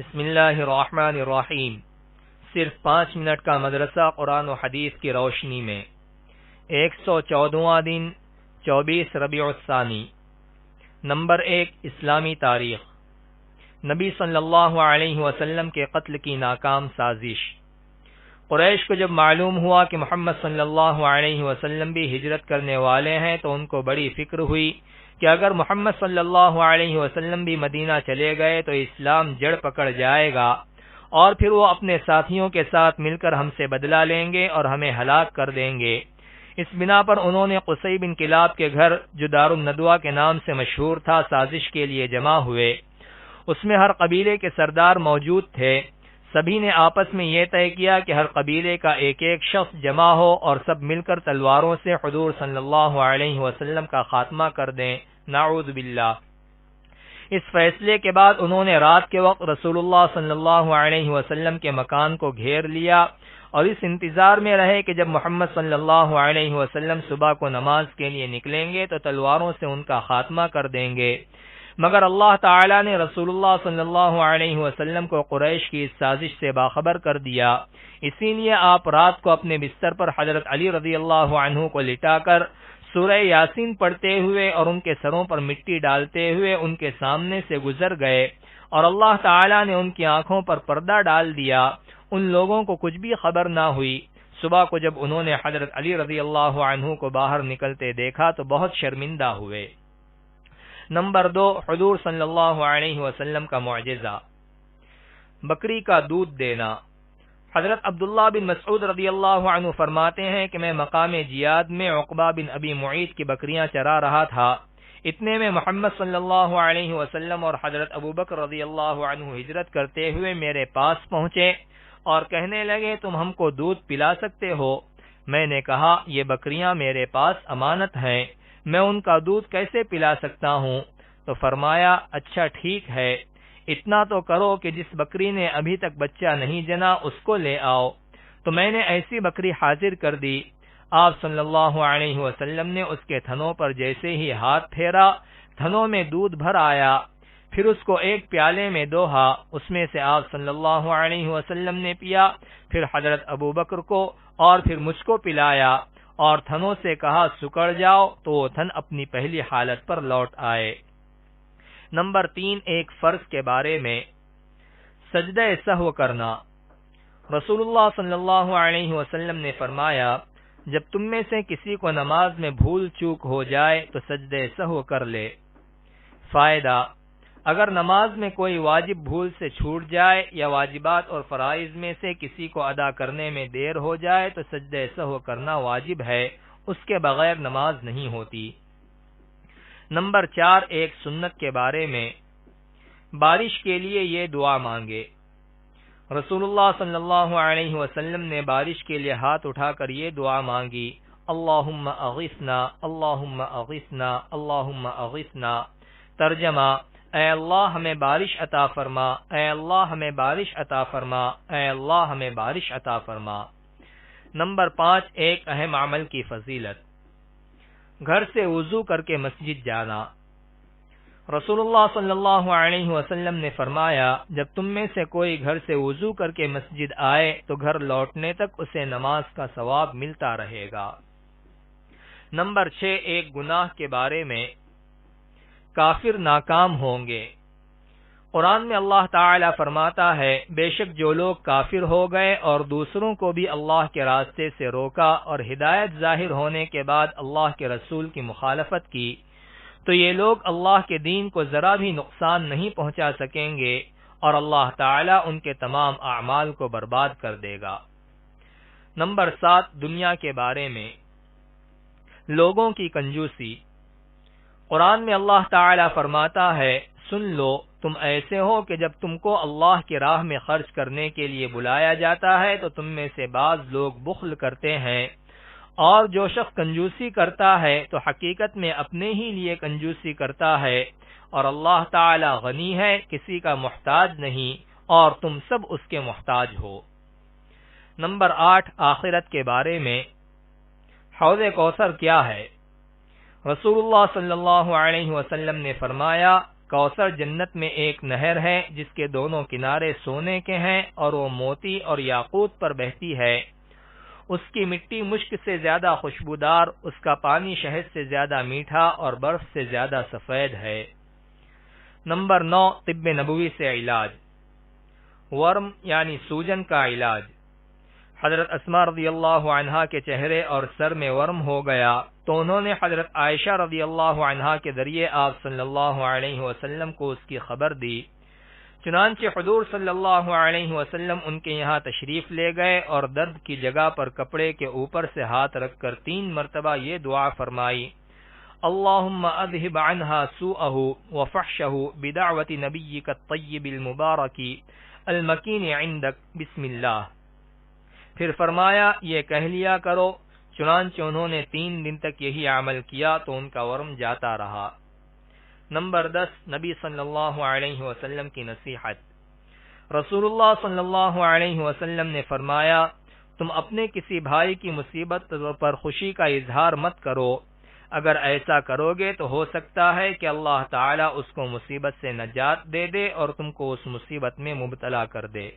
بسم اللہ الرحمن الرحیم۔ صرف 5 منٹ کا مدرسہ قرآن و حدیث کی روشنی میں 114واں دن 24 ربیع الثانی۔ نمبر 1، اسلامی تاریخ۔ نبی صلی اللہ علیہ وسلم کے قتل کی ناکام سازش۔ قریش کو جب معلوم ہوا کہ محمد صلی اللہ علیہ وسلم بھی ہجرت کرنے والے ہیں تو ان کو بڑی فکر ہوئی کہ اگر محمد صلی اللہ علیہ وسلم بھی مدینہ چلے گئے تو اسلام جڑ پکڑ جائے گا اور پھر وہ اپنے ساتھیوں کے ساتھ مل کر ہم سے بدلہ لیں گے اور ہمیں ہلاک کر دیں گے۔ اس بنا پر انہوں نے قصی بن کلاب کے گھر جو دار الندوہ کے نام سے مشہور تھا سازش کے لیے جمع ہوئے۔ اس میں ہر قبیلے کے سردار موجود تھے۔ سبھی نے آپس میں یہ طے کیا کہ ہر قبیلے کا ایک ایک شخص جمع ہو اور سب مل کر تلواروں سے حضور صلی اللہ علیہ وسلم کا خاتمہ کر دیں۔ نعوذ باللہ۔ اس فیصلے کے بعد انہوں نے رات کے وقت رسول اللہ صلی اللہ علیہ وسلم کے مکان کو گھیر لیا اور اس انتظار میں رہے کہ جب محمد صلی اللہ علیہ وسلم صبح کو نماز کے لیے نکلیں گے تو تلواروں سے ان کا خاتمہ کر دیں گے، مگر اللہ تعالی نے رسول اللہ صلی اللہ علیہ وسلم کو قریش کی اس سازش سے باخبر کر دیا۔ اسی لیے آپ رات کو اپنے بستر پر حضرت علی رضی اللہ عنہ کو لٹا کر سورہ یاسین پڑھتے ہوئے اور ان کے سروں پر مٹی ڈالتے ہوئے ان کے سامنے سے گزر گئے اور اللہ تعالی نے ان کی آنکھوں پر پردہ ڈال دیا۔ ان لوگوں کو کچھ بھی خبر نہ ہوئی۔ صبح کو جب انہوں نے حضرت علی رضی اللہ عنہ کو باہر نکلتے دیکھا تو بہت شرمندہ ہوئے۔ نمبر 2، حضور صلی اللہ علیہ وسلم کا معجزہ، بکری کا دودھ دینا۔ حضرت عبداللہ بن مسعود رضی اللہ عنہ فرماتے ہیں کہ میں مقام جیاد میں عقبہ بن ابی معیط کی بکریاں چرا رہا تھا۔ اتنے میں محمد صلی اللہ علیہ وسلم اور حضرت ابوبکر رضی اللہ عنہ ہجرت کرتے ہوئے میرے پاس پہنچے اور کہنے لگے تم ہم کو دودھ پلا سکتے ہو؟ میں نے کہا یہ بکریاں میرے پاس امانت ہیں، میں ان کا دودھ کیسے پلا سکتا ہوں؟ تو فرمایا اچھا ٹھیک ہے، اتنا تو کرو کہ جس بکری نے ابھی تک بچہ نہیں جنا اس کو لے آؤ۔ تو میں نے ایسی بکری حاضر کر دی۔ آپ صلی اللہ علیہ وسلم نے اس کے تھنوں پر جیسے ہی ہاتھ پھیرا، تھنوں میں دودھ بھر آیا، پھر اس کو ایک پیالے میں دوہا، اس میں سے آپ صلی اللہ علیہ وسلم نے پیا، پھر حضرت ابوبکر کو اور پھر مجھ کو پلایا اور تھنوں سے کہا سکڑ جاؤ، تو وہ تھن اپنی پہلی حالت پر لوٹ آئے۔ نمبر 3، ایک فرض کے بارے میں، سجدہ سہو کرنا۔ رسول اللہ صلی اللہ علیہ وسلم نے فرمایا جب تم میں سے کسی کو نماز میں بھول چوک ہو جائے تو سجدہ سہو کر لے۔ فائدہ، اگر نماز میں کوئی واجب بھول سے چھوٹ جائے یا واجبات اور فرائض میں سے کسی کو ادا کرنے میں دیر ہو جائے تو سجدہ سہو کرنا واجب ہے، اس کے بغیر نماز نہیں ہوتی۔ نمبر 4، ایک سنت کے بارے میں، بارش کے لیے یہ دعا مانگے۔ رسول اللہ صلی اللہ علیہ وسلم نے بارش کے لیے ہاتھ اٹھا کر یہ دعا مانگی، اللہم اغثنا اللہم اغثنا اللہم اغثنا۔ ترجمہ، اے اللہ ہمیں بارش عطا فرما، اے اللہ ہمیں بارش عطا فرما، اے اللہ ہمیں بارش عطا فرما۔ نمبر 5، ایک اہم عمل کی فضیلت، گھر سے وضو کر کے مسجد جانا۔ رسول اللہ صلی اللہ علیہ وسلم نے فرمایا جب تم میں سے کوئی گھر سے وضو کر کے مسجد آئے تو گھر لوٹنے تک اسے نماز کا ثواب ملتا رہے گا۔ نمبر 6، ایک گناہ کے بارے میں، کافر ناکام ہوں گے۔ قرآن میں اللہ تعالی فرماتا ہے بے شک جو لوگ کافر ہو گئے اور دوسروں کو بھی اللہ کے راستے سے روکا اور ہدایت ظاہر ہونے کے بعد اللہ کے رسول کی مخالفت کی تو یہ لوگ اللہ کے دین کو ذرا بھی نقصان نہیں پہنچا سکیں گے اور اللہ تعالی ان کے تمام اعمال کو برباد کر دے گا۔ نمبر 7، دنیا کے بارے میں، لوگوں کی کنجوسی۔ قرآن میں اللہ تعالی فرماتا ہے سن لو تم ایسے ہو کہ جب تم کو اللہ کی راہ میں خرچ کرنے کے لیے بلایا جاتا ہے تو تم میں سے بعض لوگ بخل کرتے ہیں، اور جو شخص کنجوسی کرتا ہے تو حقیقت میں اپنے ہی لیے کنجوسی کرتا ہے، اور اللہ تعالی غنی ہے، کسی کا محتاج نہیں، اور تم سب اس کے محتاج ہو۔ نمبر 8، آخرت کے بارے میں، حوض کوثر کیا ہے؟ رسول اللہ صلی اللہ علیہ وسلم نے فرمایا کوثر جنت میں ایک نہر ہے جس کے دونوں کنارے سونے کے ہیں اور وہ موتی اور یاقوت پر بہتی ہے۔ اس کی مٹی مشک سے زیادہ خوشبودار، اس کا پانی شہد سے زیادہ میٹھا اور برف سے زیادہ سفید ہے۔ نمبر 9، طب نبوی سے علاج۔ ورم یعنی سوجن کا علاج۔ حضرت اسماء رضی اللہ عنہا کے چہرے اور سر میں ورم ہو گیا تو انہوں نے حضرت عائشہ رضی اللہ عنہا کے ذریعے آپ صلی اللہ علیہ وسلم کو اس کی خبر دی۔ چنانچہ حضور صلی اللہ علیہ وسلم ان کے یہاں تشریف لے گئے اور درد کی جگہ پر کپڑے کے اوپر سے ہاتھ رکھ کر 3 مرتبہ یہ دعا فرمائی: اللہم اذہب عنہا سوءہ وفحشہ بدعوت نبیک الطیب المبارک المکین عندک بسم اللہ۔ پھر فرمایا یہ کہہ لیا کرو۔ چنانچہ انہوں نے 3 دن تک یہی عمل کیا تو ان کا ورم جاتا رہا۔ نمبر 10، نبی صلی اللہ علیہ وسلم کی نصیحت۔ رسول اللہ صلی اللہ علیہ وسلم نے فرمایا: تم اپنے کسی بھائی کی مصیبت پر خوشی کا اظہار مت کرو، اگر ایسا کرو گے تو ہو سکتا ہے کہ اللہ تعالی اس کو مصیبت سے نجات دے دے اور تم کو اس مصیبت میں مبتلا کر دے۔